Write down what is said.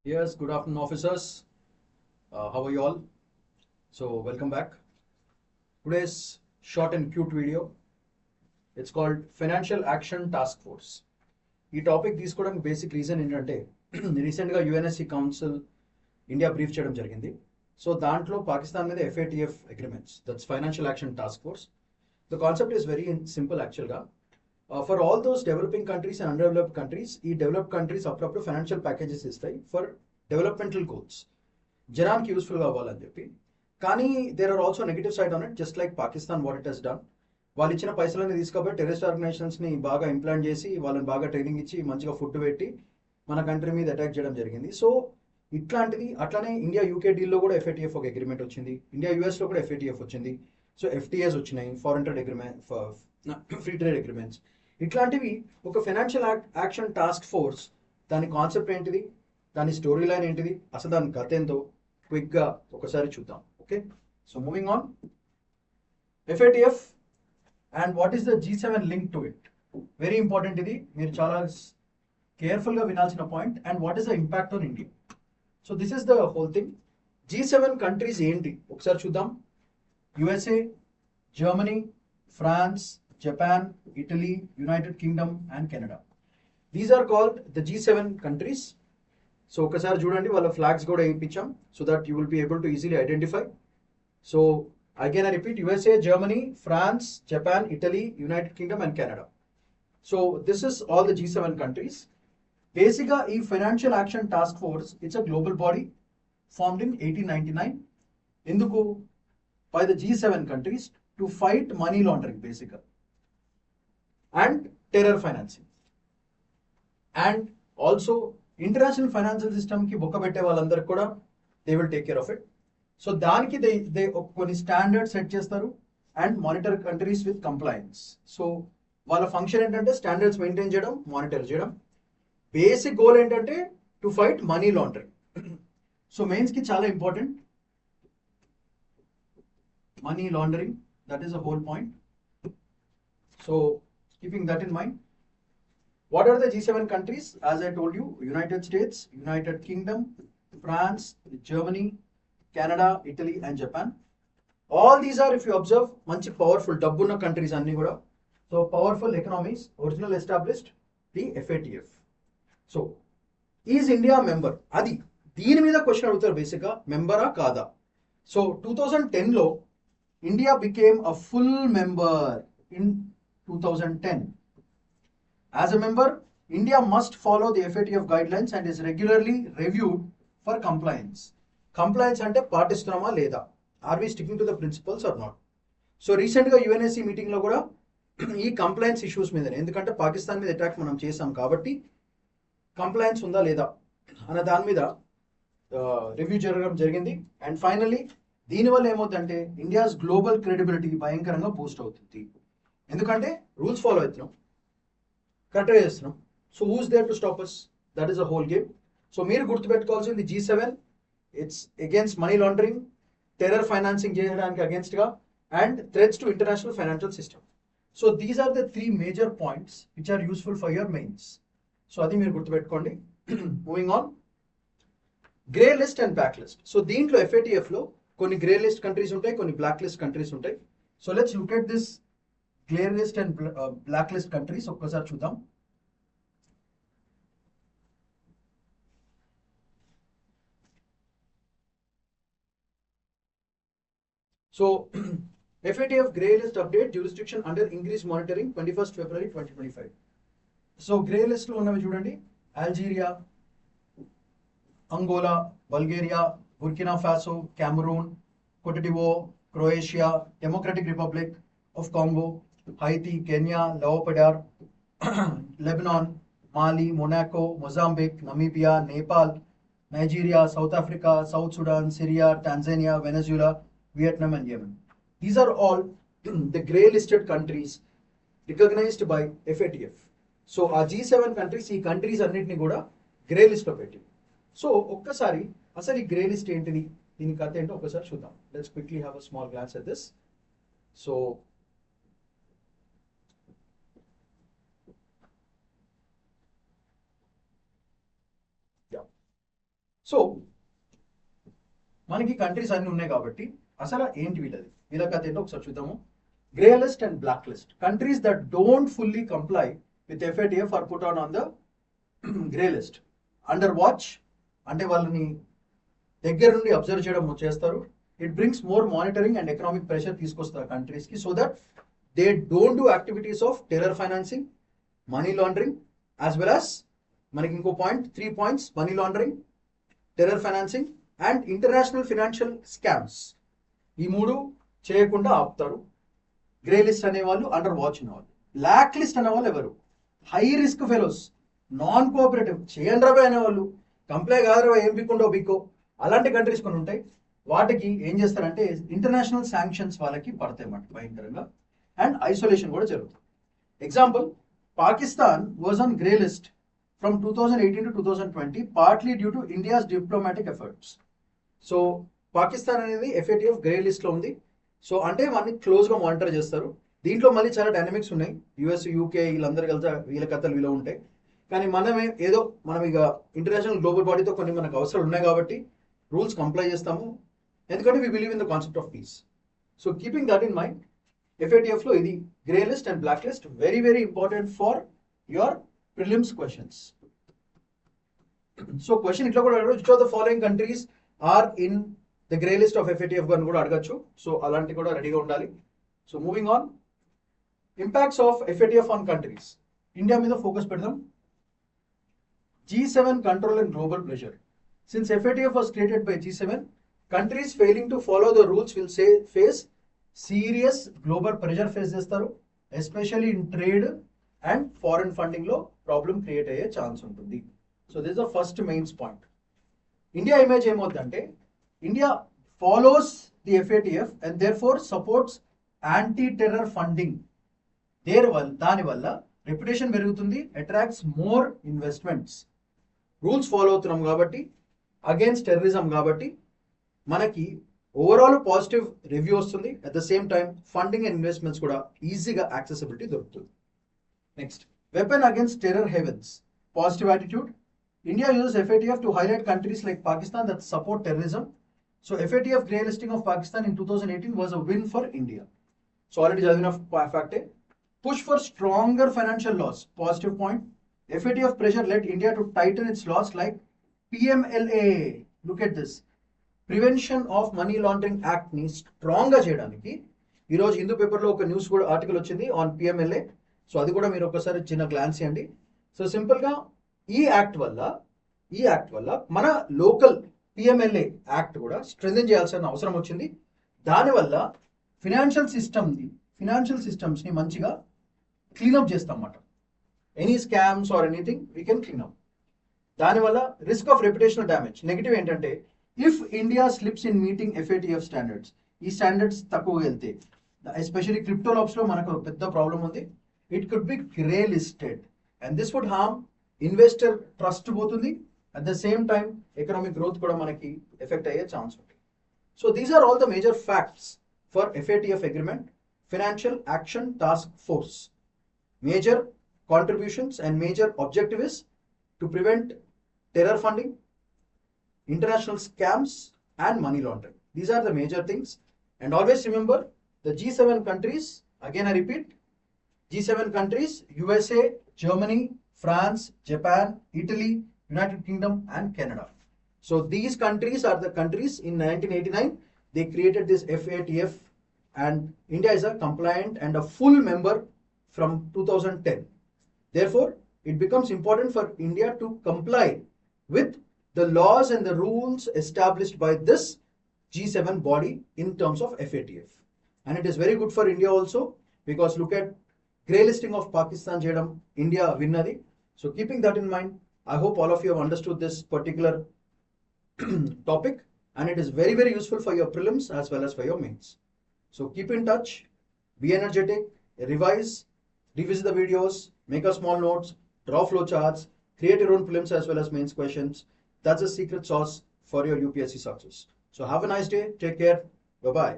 Yes, good afternoon, officers. How are you all? So, welcome back. Today's short and cute video. It's called Financial Action Task Force. ఈ topic తీసుకోవడానికి basic reason ఏంటంటే రీసెంట్గా UNSC council India brief చేయడం జరిగింది. So దాంట్లో పాకిస్తాన్ మీద FATF agreements, that's financial action task force. The concept is very simple యాక్చువల్గా. For all those developing countries and underdeveloped countries, ఈ డెవలప్డ్ కంట్రీస్ అప్పుడప్పుడు ఫైనాన్షియల్ ప్యాకేజెస్ ఇస్తాయి ఫర్ డెవలప్మెంటల్ గోల్స్, జనానికి యూస్ఫుల్గా అవ్వాలని చెప్పి. కానీ there are also negative side on it, just like Pakistan what it has done. వాళ్ళు ఇచ్చిన పైసలని తీసుకపోయి టెర్రరిస్ట్ ఆర్గనైజేషన్స్ని బాగా ఇంప్లాంట్ చేసి వాళ్ళని బాగా ట్రైనింగ్ ఇచ్చి మంచిగా ఫుడ్ పెట్టి మన కంట్రీ మీద అటాక్ చేయడం జరిగింది. సో ఇట్లాంటిది అట్లానే ఇండియా యూకే డీల్లో కూడా ఎఫ్ఏటిఎఫ్ ఒక అగ్రిమెంట్ వచ్చింది, ఇండియా యూఎస్లో కూడా ఎఫ్ఏటిఎఫ్ వచ్చింది. సో ఎఫ్టీఎస్ వచ్చినాయి, foreign trade agreement, free trade agreements. ఇట్లాంటివి ఒక ఫైనాన్షియల్ యాక్షన్ టాస్క్ ఫోర్స్, దాని కాన్సెప్ట్ ఏంటిది, దాని స్టోరీ లైన్ ఏంటిది, అసలు దాని కథ ఏంటో క్విక్గా ఒకసారి చూద్దాం. Okay, so moving on. FATF and what is the G7 link to it, very important. ఇది మీరు చాలా కేర్ఫుల్గా వినాల్సిన point. And what is the impact on India. So this is the whole thing. G7 countries ఏంటి ఒకసారి చూద్దాం. USA, Germany, France, Japan, Italy, United Kingdom and Canada. These are called the G7 countries. So ఒకసారి చూడండి, వాళ్ళ flags కూడా వేయించాం so that you will be able to easily identify. So again I repeat, USA, Germany, France, Japan, Italy, United Kingdom and Canada. So this is all the G7 countries. Basically, ఈ financial action task force, it's a global body formed in 1899. ఎందుకు? by the G7 countries to fight money laundering basically and terror financing. And also international financial సిస్టమ్కి బొక్క పెట్టే వాళ్ళందరికీ కూడా they will take care of it. So దానికి they కొన్ని standard set చేస్తారు and monitor countries with compliance. So వాళ్ళ function ఏంటంటే స్టాండర్డ్స్ మెయింటైన్ చేయడం, మానిటర్ చేయడం. బేసిక్ గోల్ ఏంటంటే to fight money laundering. So మెయిన్స్కి చాలా important money laundering, that is the whole point. So keeping that in mind, what are the G7 countries? As I told you, United States, United Kingdom, France, Germany, Canada, Italy and Japan. All these are, if you observe, manchi powerful dabbunna countries anni kuda. So powerful economies, original established the FATF. So is India a member? Adi దీని మీద question అడుగుతారు బేసిక్గా, మెంబరా కాదా. So 2010 లో India became a full member in 2010. As a member, India must follow the FATF guidelines and is regularly reviewed for compliance. Compliance అంటే పాటిస్తున్నామా లేదా, are we sticking to the principles or not. So రీసెంట్గా UNSC మీటింగ్లో కూడా ఈ complains issues మీద, ఎందుకంటే పాకిస్తాన్ మీద అటాక్ మనం చేసాం కాబట్టి కంప్లైన్స్ ఉందా లేదా అన్న దాని మీద రివ్యూ జరగడం జరిగింది. అండ్ ఫైనల్లీ దీనివల్ల ఏమవుతుందంటే ఇండియాస్ గ్లోబల్ క్రెడిబిలిటీ భయంకరంగా బూస్ట్ అవుతుంది. ఎందుకంటే రూల్స్ ఫాలో అవుతున్నాం, కరెక్ట్గా చేస్తున్నాం. So who's there to stop us? That is a whole game. So మీరు గుర్తుపెట్టుకోవాల్సింది G7, it's against money laundering, terror financing చేయడానికి అగేన్స్ట్గా and threats to international financial system. So these are the 3 major points which are useful for your mains. So అది మీరు గుర్తుపెట్టుకోండి. Moving on, grey list and black list. So దీంట్లో ఎఫ్ఏటిఎఫ్లో కొన్ని grey list countries ఉంటాయి, కొన్ని బ్లాక్ లిస్ట్ కంట్రీస్ ఉంటాయి. So let's look at this grey list and black list countries ఒక్కసారి చూద్దాం. So FATF grey list update, jurisdiction under increased monitoring 21st February 2025. So grey లిస్ట్లో ఉన్నవి చూడండి, Algeria, Angola, Bulgaria, Burkina Faso, Cameroon, Côte d'Ivoire, Croatia, Democratic Republic of Congo, Haiti, Kenya, లెవోపడార్, Lebanon, Mali, Monaco, Mozambique, Namibia, Nepal, Nigeria, South Africa, South Sudan, Syria, Tanzania, Venezuela, Vietnam and Yemen. These are all the grey listed countries recognized by FATF. So ఆ G7 countries, ఈ countries అన్నింటినీ కూడా grey లిస్ట్లో పెట్టి. So ఒక్కసారి అసలు ఈ grey list ఏంటిది, దీని కథ ఏంటో ఒకసారి చూద్దాం. Let's quickly have a small glance at this. So so మనకి కంట్రీస్ అన్ని ఉన్నాయి కాబట్టి అసలు ఏంటి వీళ్ళ కథ ఏంటో ఒకసారి చూద్దాము. Grey list and black list. Countries that don't fully comply with FATF are put on the grey list. Under watch అంటే వాళ్ళని దగ్గర నుండి అబ్జర్వ్ చేయడం చేస్తారు. It brings more monitoring and economic pressure తీసుకొస్తారు కంట్రీస్ కి, so that they don't do activities of terror financing, money laundering, as well as మనకి ఇంకో point 3 points: money laundering, terror financing and international financial scams. ఈ మూడు చేయకుండా ఆపుతారు. Grey list అనేవాళ్ళు, under watch అనేవాళ్ళు. బ్లాక్ లిస్ట్ అనేవాళ్ళు ఎవరు? High risk fellows, non cooperative, చేయండి రాబోయే అనేవాళ్ళు, కంప్లై కాదు ఏం బిక్కుండో బిక్కో, అలాంటి కంట్రీస్ కొన్ని ఉంటాయి. వాటికి ఏం చేస్తారంటే ఇంటర్నేషనల్ శాంక్షన్స్ వాళ్ళకి పడతాయి అన్నమాట భయంకరంగా, అండ్ ఐసోలేషన్ కూడా జరుగుతుంది. Example, Pakistan was on grey list from 2018 to 2020 partly due to India's diplomatic efforts. So Pakistan అనేది FATF గ్రే లిస్ట్ లో ఉంది. సో అంటే మనని క్లోజ్ గా మానిటర్ చేస్తారు. దీంట్లో మళ్ళీ చాలా డైనమిక్స్ ఉన్నాయి. US, UK వీళ్ళందరూ కలిసి వీళ్ళ కథలు వీళ్ళు ఉంటాయి. కానీ మనం ఇక ఇంటర్నేషనల్ గ్లోబల్ బాడీతో కొన్ని మనకు అవసరాలు ఉన్నాయి కాబట్టి రూల్స్ కంప్లై చేస్తాము, ఎందుకంటే we believe in the concept of peace. So keeping that in mind, FATF లో ఇది grey list and black list very very important for your prelims questions. So question itla kuda adagachu, which of the following countries are in the grey list of FATF gan kuda adagachu. So alanti kuda ready ga undali. So moving on, impacts of FATF on countries. India మీద focus pedam. G7 control and global pressure. Since FATF was created by G7, countries failing to follow the rules will face serious global pressure face చేస్తారు, especially in trade and foreign funding లో problem create అయ్యే chance ఉంటుంది. So this the first mains point. India image ఏమవుతుందంటే, India follows the FATF and therefore supports anti terror funding. దానివల్ల reputation పెరుగుతుంది, attracts more investments. Rules follow అవుతున్నాం కాబట్టి, against terrorism కాబట్టి మనకి ఓవరాల్ పాజిటివ్ రివ్యూ వస్తుంది. At the same time funding and investments కూడా ఈజీగా యాక్సెసిబిలిటీ దొరుకుతుంది. Next, weapon against terror havens. Positive attitude. India uses FATF to highlight countries like Pakistan that support terrorism. So FATF grey listing of Pakistan in 2018 was a win for India. So already enough fact. Push for stronger financial laws. Positive point. FATF pressure led India to tighten its laws like PMLA. Look at this. Prevention of Money Laundering Act ని strong గా చేయడానికి ఈరోజు హిందూ పేపర్లో ఒక news కూడా article వచ్చింది on PMLA. So అది కూడా మీరు ఒకసారి చిన్న గ్లాన్స్ చేయండి. సో సింపుల్గా ఈ యాక్ట్ వల్ల మన లోకల్ PMLA యాక్ట్ కూడా స్ట్రెంథెన్ చేయాల్సిన అవసరం వచ్చింది. దానివల్ల ఫినాన్షియల్ సిస్టమ్స్ని మంచిగా క్లీనప్ చేస్తాం అన్నమాట. Any scams or anything we can cleanup. దానివల్ల రిస్క్ ఆఫ్ రెప్యుటేషనల్ డ్యామేజ్. నెగిటివ్ ఏంటంటే, if India slips in meeting FATF standards, ఈ స్టాండర్డ్స్ తక్కువ వెళ్తే, ఎస్పెషల్లీ క్రిప్టో లాబ్స్లో మనకు పెద్ద ప్రాబ్లం ఉంది. It could be grey listed and this would harm investor trust పోతుంది. At the same time economic growth కూడా మనకి ఎఫెక్ట్ అయ్యే ఛాన్స్ ఉంటుంది. So these are all the major facts for FATF agreement. Financial Action Task Force major contributions and major objective is to prevent terror funding, international scams and money laundering. These are the major things, and always remember the G7 countries, again I repeat, G7 countries: USA, Germany, France, Japan, Italy, United Kingdom and Canada. So these countries are the countries in 1989 they created this FATF, and India is a compliant and a full member from 2010. Therefore, it becomes important for India to comply with the laws and the rules established by this G7 body in terms of FATF. And it is very good for India also, because look at grey listing of Pakistan చేయడం India విన్నది. So keeping that in mind, I hope all of you have understood this particular topic, and it is very very useful for your prelims as well as for your mains. So keep in touch, be energetic, revise, revisit the videos, make a small notes, draw flow charts, create your own prelims as well as mains questions. That's the secret sauce for your UPSC success. So have a nice day, take care, bye bye.